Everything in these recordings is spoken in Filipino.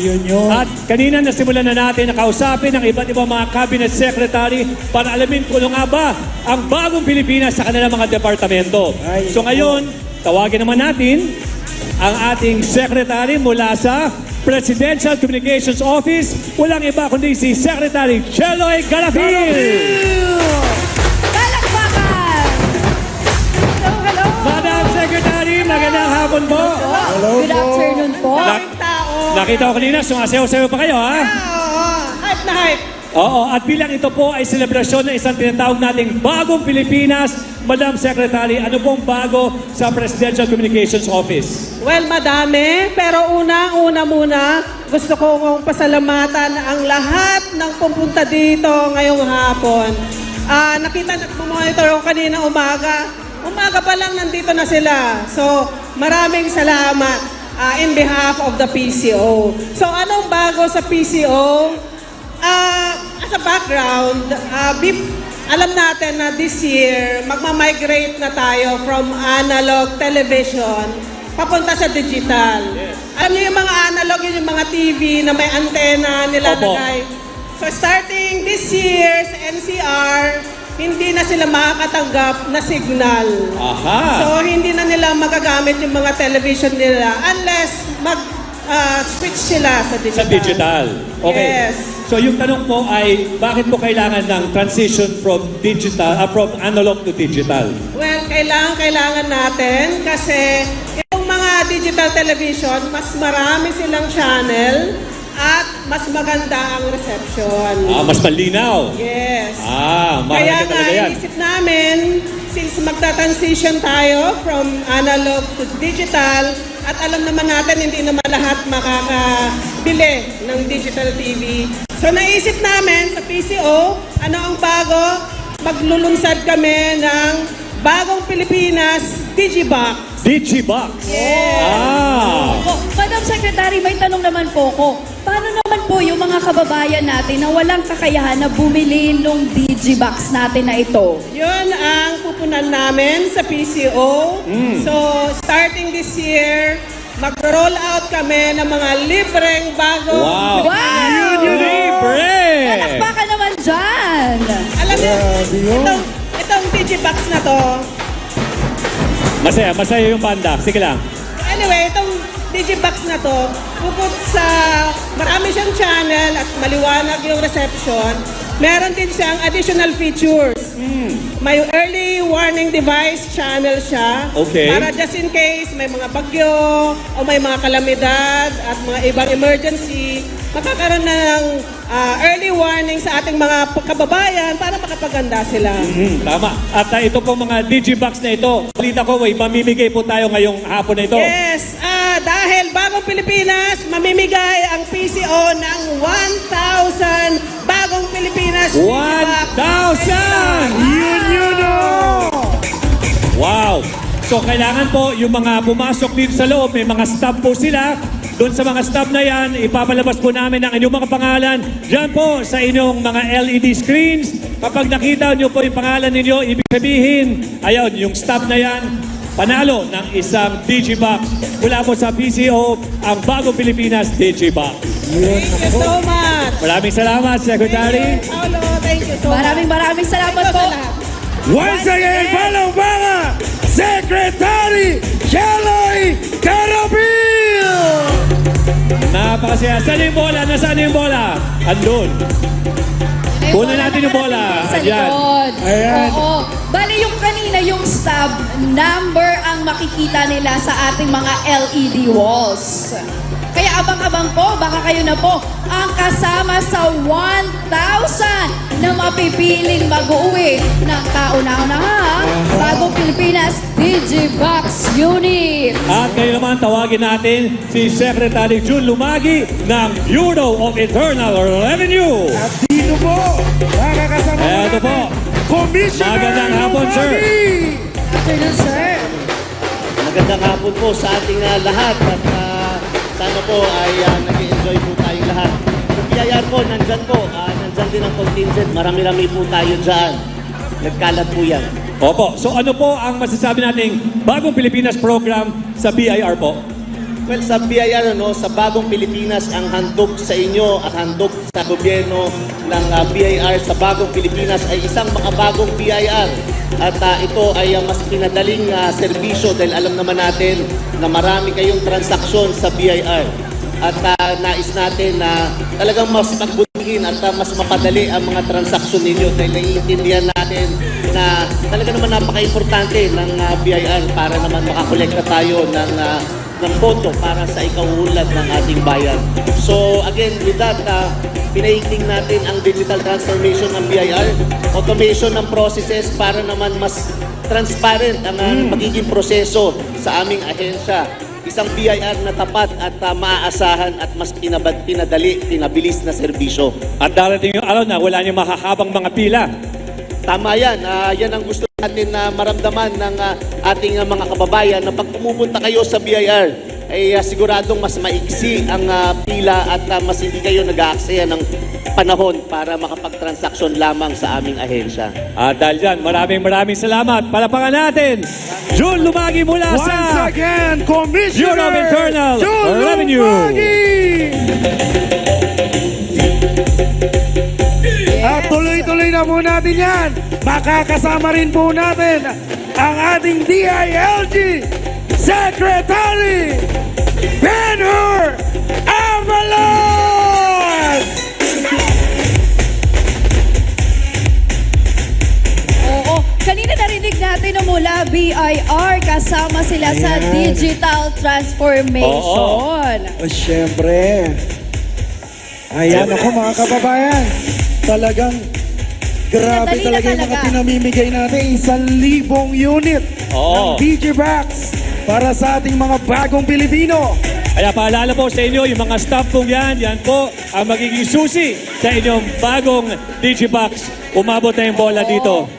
Yun. At kanina nasimulan na natin na kausapin ang iba't ibang mga cabinet secretary para alamin kung ano nga ba ang bagong Pilipinas sa kanilang mga departamento. So ngayon, tawagin naman natin ang ating secretary mula sa Presidential Communications Office. Walang iba kundi si Secretary Cheloy Garapil. Palakpakan! Hello. Madam Secretary, magandang hapon po. Good afternoon po. Nakita ko kanina, sumasayaw-sayaw pa kayo, ha? Oo, hype na hype. Oo, at bilang ito po ay selebrasyon ng isang tinatawag nating bagong Pilipinas, Madam Secretary, ano pong bago sa Presidential Communications Office? Well, madami. Pero una muna, gusto kong pasalamatan ang lahat ng pumunta dito ngayong hapon. Nagmamonitor ko kanina umaga. Umaga pa lang nandito na sila. So, maraming salamat in behalf of the PCO. So, anong bago sa PCO? As a background, alam natin na this year, magmamigrate na tayo from analog television papunta sa digital. Yes. Alam niyo yung mga analog, yung mga TV na may antena nilalagay. So starting this year sa NCR, hindi na sila makakatanggap na signal. Aha! So hindi na nila magagamit yung mga television nila unless switch sila sa digital. Sa digital. Okay. Yes. So yung tanong po ay, bakit po kailangan ng transition from digital, from analog to digital? Well, kailangan natin kasi yung mga digital television, mas marami silang channel at mas maganda ang reception. Mas malinaw. Yes. Mahalaga Kaya nga, talaga yan. inisip namin, since magta-transition tayo from analog to digital, at alam naman natin, hindi naman lahat makakabili ng digital TV. So naisip namin sa PCO, ano ang bago? Maglulunsad kami ng bagong Pilipinas Digibox. Digibox? Yes. Madam Secretary, may tanong naman po ko. Paano naman po yung mga kababayan natin na walang kakayahan na bumili ng Digibox natin na ito? Yun ang pupunan namin sa PCO. So, starting this year, mag-roll out kami ng mga libreng bagong... Wow! Libre! Palakpakan naman dyan! Alam niyo, itong Digibox na to, Masaya yung banda. Sige lang. anyway, itong Digibox na to, bukod sa marami siyang channel at maliwanag yung reception, meron din siyang additional features. May early warning device channel siya. Okay. Para just in case may mga bagyo o may mga kalamidad at mga ibang emergency, makakaroon na ng early warning sa ating mga kababayan para makapaganda sila. Tama. At ito po mga Digibox na ito, balita ko, mamimigay po tayo ngayong hapon na ito. Yes, dahil bagong Pilipinas, mamimigay ang PCO ng 1,000 bagong Pilipinas. 1,000! Wow! So kailangan po yung mga pumasok dito sa loob, may mga staff po sila. Doon sa mga staff na yan, ipapalabas po namin ang inyong mga pangalan. Diyan po sa inyong mga LED screens. Kapag nakita nyo po yung pangalan ninyo, ibig sabihin, ayun, yung staff na yan, panalo ng isang Digibox. Mula po sa PCO, ang bagong Pilipinas Digibox. Thank you so much. Maraming salamat, Secretary. Paolo, thank you so much. Maraming salamat po. Once again, palong-pala, Secretary Cheloy Garapil! Napakasaya. Saan yung bola? Nasaan yung bola? Andun. Kunin natin yung bola. Sa Ayan. likod. Ayan. Oo. Bali yung kanina, yung stub number ang makikita nila sa ating mga LED walls. Kaya abang-abang po, baka kayo na po ang kasama sa 1,000 na mapipiling mag-uwi ng kauna-unahan bagong Pilipinas Digibox Unit. At ngayon naman tawagin natin si Secretary June Lumagi ng Bureau of Internal Revenue. At dito po, makakasama Eto po. Commissioner Magandang hapon, sir. Afternoon, sir. Magandang hapon po sa ating lahat at sana po ay nag-enjoy po tayong lahat. Kung biyayar po, nandyan din ang contingent. Marami-rami po tayo dyan. Nagkalat po yan. Opo. So ano po ang masasabi nating bagong Pilipinas program sa BIR po? Well, sa BIR, sa bagong Pilipinas, ang handog sa inyo at handog sa gobyerno ng BIR sa bagong Pilipinas ay isang makabagong BIR. At ito ay mas pinadaling serbisyo dahil alam naman natin na marami kayong transaksyon sa BIR. At nais natin na talagang mas pagbutihin at mas mapadali ang mga transaksyon ninyo dahil naiintindihan natin na talaga naman napaka-importante ng BIR para naman makakolekta tayo ng boto para sa ikauunlad ng ating bayan. So again, with that, pinaiting natin ang digital transformation ng BIR, automation ng processes para naman mas transparent ang magiging proseso sa aming ahensya. Isang BIR na tapat at maaasahan at mas pinadali, pinabilis na serbisyo. At darating yung araw na wala niyong mahahabang mga pila. Tama yan. Yan ang gusto natin na maramdaman ng ating mga kababayan na pag pumupunta kayo sa BIR, ay siguradong mas maiksi ang pila at mas hindi kayo nag-aaksaya ng panahon para makapag-transaksyon lamang sa aming ahensya. At dahil dyan, maraming salamat. Palapakan natin, June Lumagi mula Once sa again, Commissioner Bureau of Internal June Revenue. Lumagi! At tuloy-tuloy na po natin yan. Makakasama rin po natin ang ating DILG Secretary Benhur Avalon! Oo. Kanina narinig natin na mula BIR, kasama sila sa Ayan. digital transformation. Siyempre. Ayan ako mga kababayan. Talagang grabe Madali na talaga yung mga talaga. pinamimigay natin. 1,000 unit ng Oo. DigiBox para sa ating mga bagong Pilipino. Kaya paalala po sa inyo, yung mga staff po yan po ang magiging susi sa inyong bagong Digibox. Umabot na yung bola dito.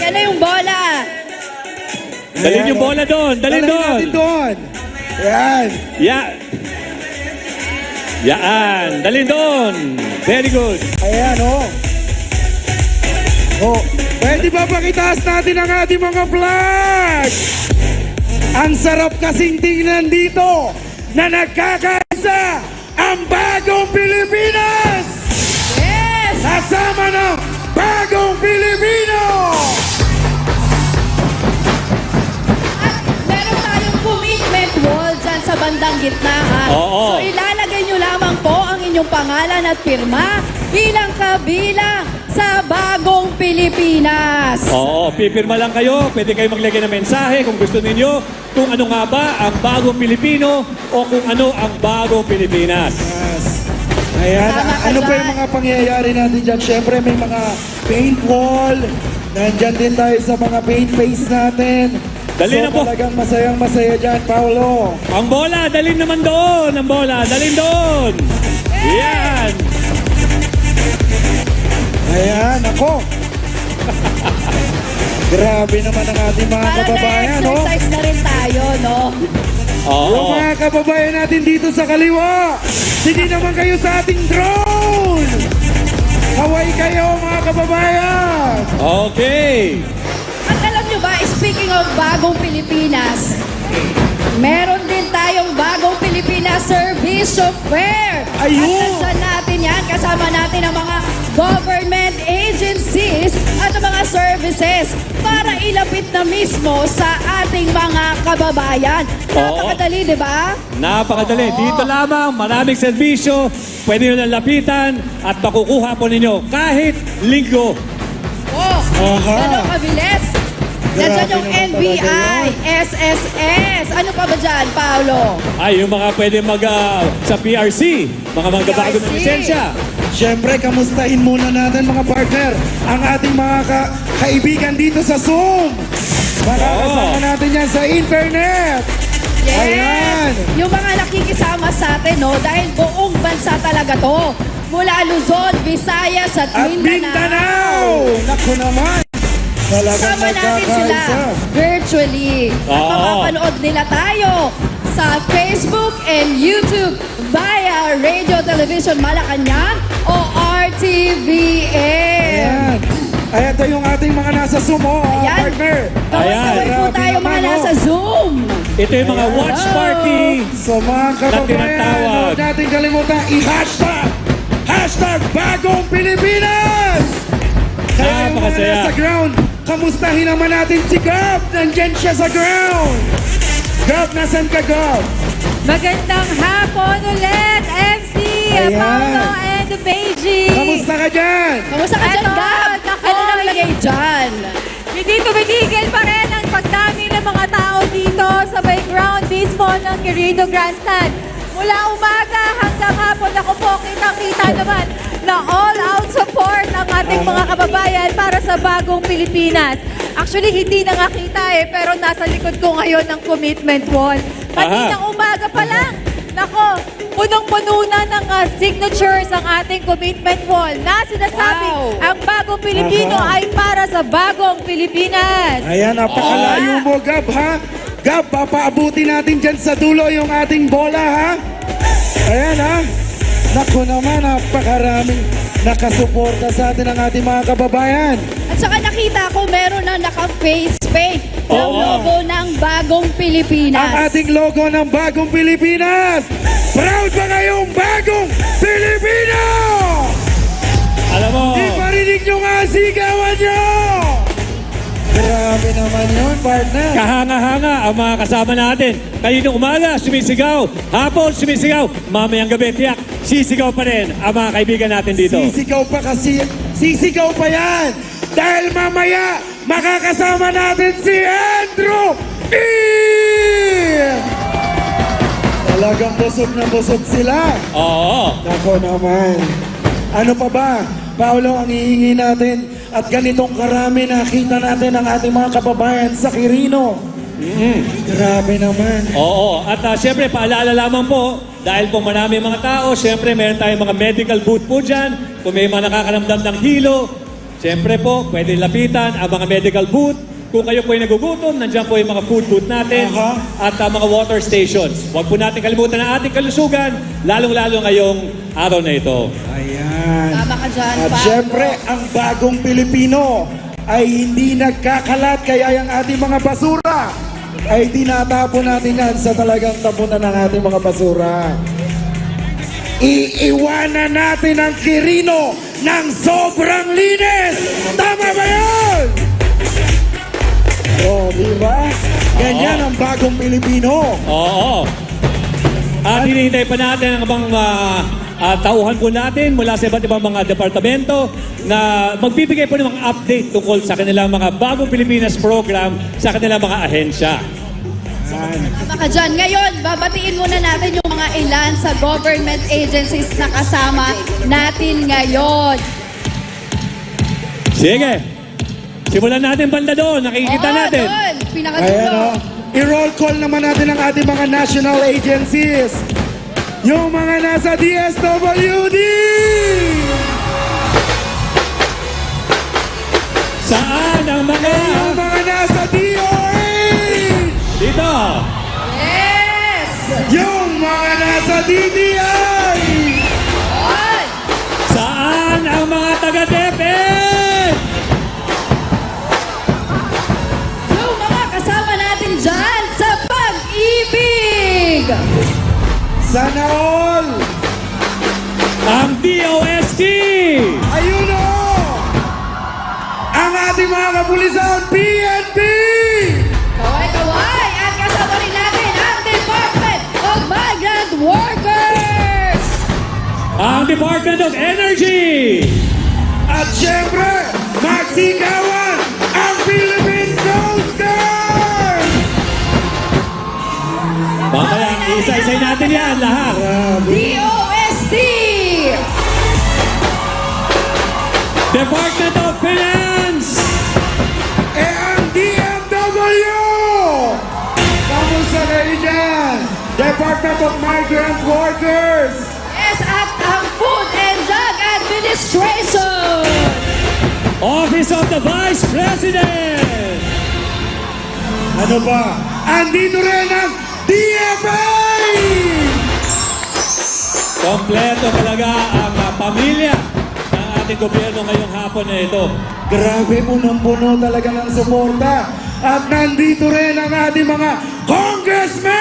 Yan na yung bola. Dalhin yung bola doon, dalhin doon. natin doon. Ayan. Yaan, dalhin doon. Very good. Ayan, oh. Oh, pwede ba pakitaas natin ang ating mga flag? Ang sarap kasing tingnan dito na nagkakaisa ang bagong Pilipinas! Yes! Kasama ng bagong Pilipino! At meron tayong commitment wall dyan sa bandang gitna. Ha? Oo. So ilalagay nyo lamang po ang inyong pangalan at pirma bilang kabilang sa bagong Pilipinas. Oo, pipirma lang kayo. Pwede kayo maglagay ng mensahe kung gusto ninyo kung ano nga ba ang bagong Pilipino o kung ano ang bagong Pilipinas. Yes. Ayan, Tama ka ano pa dyan. yung mga pangyayari natin dyan? Siyempre may mga paint wall. Nandyan din tayo sa mga paint face natin. Dali na po. Talagang masayang-masaya dyan, Paolo. Ang bola, dalhin naman doon. Ang bola, dalhin doon. Yan. Ayan, ako. Grabe naman ang ating mga Para kababayan, no? na-exercise na rin tayo, no? Oo. Yung mga kababayan natin dito sa kaliwa, sige naman kayo sa ating drone! Kaway kayo, mga kababayan! Okay. At alam nyo ba, speaking of bagong Pilipinas, meron din tayong bagong Pilipinas Service Fair. Ayun! At nandyan natin yan, kasama natin ang mga government agencies at ang mga services para ilapit na mismo sa ating mga kababayan. Napakadali, di ba? Napakadali. Oo. Dito lamang, maraming serbisyo. Pwede nyo lang lapitan at makukuha po ninyo kahit linggo. Oh, Aha. ganun kabilis. Nandiyan yung naman NBI, talaga SSS. Ano pa ba dyan, Paolo? Ay, yung mga pwede sa PRC, mga magbabago ng PRC. lisensya. Siyempre, kamustahin muna natin mga partner ang ating mga kaibigan dito sa Zoom. Makakasama natin yan sa internet. Yes! Ayan. Yung mga nakikisama sa atin, no? Dahil buong bansa talaga to. Mula Luzon, Visayas at At Mindanao! Naku naman! Talagang Sama natin sila nagkakaisa. virtually. At Oo. mapapanood nila tayo sa Facebook and YouTube via Radio Television Malacanang o RTVN. Ayan. Ay, ito yung ating mga nasa sumo, Ayan. partner. Kaway-kaway po Grabe tayo mga naman, oh. nasa Zoom. Ito yung mga watch party. So mga kababayan, tinatawag. huwag natin kalimutan i-hashtag bagong Pilipinas! Kaya yung mga Napakasaya. nasa ground, kamustahin naman natin si Gab. Nandyan siya sa ground. Gab, nasan ka, Gab? Magandang hapon ulit, MC Ayan. Paulo and Beijing. Kamusta ka dyan? Kamusta ka dyan, Eto, Gab? nako, Ano naglagay dyan? Hindi tumitigil pa rin ang pagdami ng mga tao dito sa background mismo ng Quirino Grandstand. Mula umaga hanggang hapon, ako po, kitang-kita naman na all-out support ang ating mga kababayan para sa bagong Pilipinas. Actually, hindi na nga kita pero nasa likod ko ngayon ng commitment wall. Kaninang umaga pa lang, nako, punong-puno na ng signatures ang ating commitment wall na sinasabing Wow. ang bagong Pilipino Aha. ay para sa bagong Pilipinas. Ayan, napakalayo mo, Gab, ha? Gab, papaabuti natin dyan sa dulo yung ating bola, ha? Ayan, ha? Naku naman, napakaraming nakasuporta sa atin ang ating mga kababayan. At saka nakita ko meron na naka-face paint ng Oo. logo ng bagong Pilipinas. Ang ating logo ng bagong Pilipinas. Proud ba kayong bagong Pilipino? Alam mo, Iparinig nyo nga ang sigawan nyo! Grabe naman yun, partner. kahanga-hanga ang mga kasama natin. Kaninang umaga, sumisigaw. Hapon, sumisigaw. Mamayang gabi, tiyak, sisigaw pa rin ang mga kaibigan natin dito. Sisigaw pa kasi, sisigaw pa yan! Dahil mamaya, makakasama natin si Andrew E! Talagang busog na busog sila. Oo. Nako naman. Ano pa ba, Paolo, ang hihingi natin at ganitong karami nakita natin ang ating mga kababayan sa Quirino. Grabe naman. Oo. At syempre, paalala lamang po, dahil po marami mga tao, syempre meron tayong mga medical booth po dyan. Kung may mga nakakaramdam ng hilo, syempre po, pwede lapitan ang mga medical booth. Kung kayo po ay nagugutom, nandiyan po yung mga food booth natin Aha. at mga water stations. Huwag po natin kalimutan ang ating kalusugan, lalong-lalo ngayong araw na ito. Ayan. Tama ka dyan, At Paolo. syempre, ang bagong Pilipino ay hindi nagkakalat kaya yung ating mga basura ay tinatapon natin yan sa talagang tapunan ng ating mga basura. Iiwanan natin ang Quirino ng sobrang linis! Tama ba yun? Oh, di ba? Ganyan ang bagong Pilipino. Oo. At hinihintay pa natin ang ibang tauhan po natin mula sa iba't ibang mga departamento na magbibigay po ng mga update tungkol sa kanilang mga bagong Pilipinas program sa kanilang mga ahensya. Tama ka dyan. Ngayon, babatiin muna natin yung mga ilan sa government agencies na kasama natin ngayon. Sige. Simulan natin banda doon. Nakikita Oo, natin. doon. Ayan Pinakadulo. o. I-roll call naman natin ang ating mga national agencies. Yung mga nasa DSWD! Saan ang mga... Yung mga nasa DOH! Dito. Yes! Yung mga nasa DTI! On! Saan ang mga taga-DepEd? Yung mga kasama natin dyan sa pag-ibig! Sana all! Ang DOST. Ayun o! Ang ating mga kapulisan, PNP! Kaway-kaway! At kasama rin natin ang Department of Migrant Workers! Ang Department of Energy. At syempre, magsigawan ang Philippine Coast Guard! Mamaya, isa-isay natin yan lahat. DOST! Department of Finance. Eh ang DMW! Kamusta kayo dyan? Department of Migrant Workers! Yes, at ang Food and Drug Administration! Office of the Vice President. Ano ba? Andito rin ang DFA! Kompleto talaga ang pamilya ng ating gobyerno ngayong hapon na ito. Grabe, punong-puno talaga ng suporta. At nandito rin ang ating mga congressmen!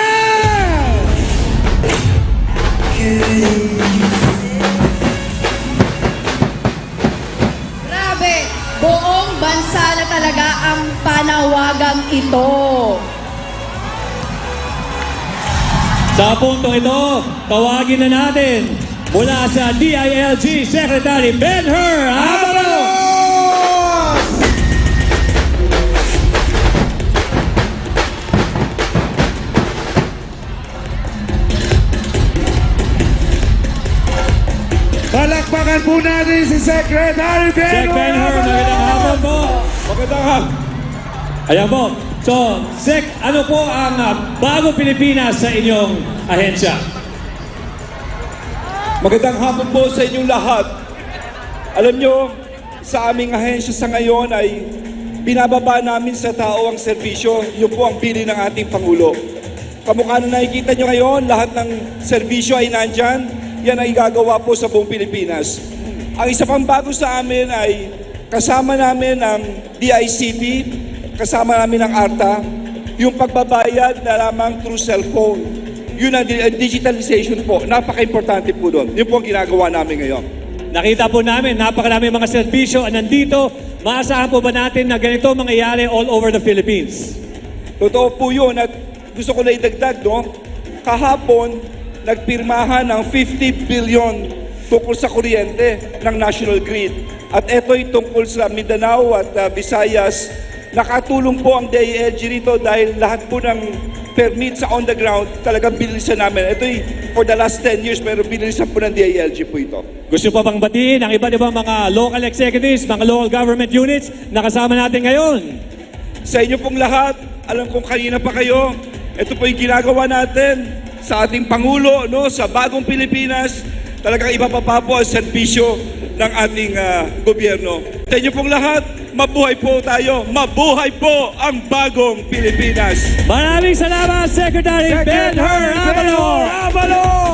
Grabe, buong bansa na talaga ang panawagang ito. Sa puntong ito, tawagin na natin mula sa DILG Secretary Ben-Hur Abalos! Palakpakan po natin si Secretary Sec Ben-Hur Ben-Hur, magandang hapon po. Magandang hapon. Ayan po. So, Sec, ano po ang bagong Pilipinas sa inyong ahensya? Magandang hapon po sa inyong lahat. Alam nyo, sa aming ahensya sa ngayon ay binababa namin sa tao ang serbisyo. Yun po ang pili ng ating Pangulo. Kamukha na nakikita nyo ngayon, lahat ng serbisyo ay nandyan. Yan ay gagawa po sa buong Pilipinas. Ang isa pang bago sa amin ay kasama namin ang DICT, kasama namin ang ARTA, yung pagbabayad na lamang through cellphone. Yun ang digitalization po. Napaka-importante po doon. Yun po ang ginagawa namin ngayon. Nakita po namin, napakarami mga serbisyo ang nandito. Maasahan po ba natin na ganito mangyayari all over the Philippines? Totoo po yun at gusto ko na idagdag, no? Kahapon, nagpirmahan ng 50 billion tungkol sa kuryente ng National Grid. At ito'y tungkol sa Mindanao at Visayas. Nakatulong po ang DILG rito dahil lahat po ng permit sa on the ground talagang binilisan namin. Ito'y for the last 10 years pero binilisan po ng DILG po ito. Gusto pa bang batiin ang iba't ibang mga local executives, mga local government units na kasama natin ngayon? Sa inyo pong lahat, alam kong kanina pa kayo, ito po yung ginagawa natin sa ating Pangulo, no, sa bagong Pilipinas. Talagang ibababa po ang serbisyo ng ating gobyerno. Sa inyo pong lahat, mabuhay po tayo. Mabuhay po ang bagong Pilipinas. Maraming salamat, Secretary Ben-Hur Abalos!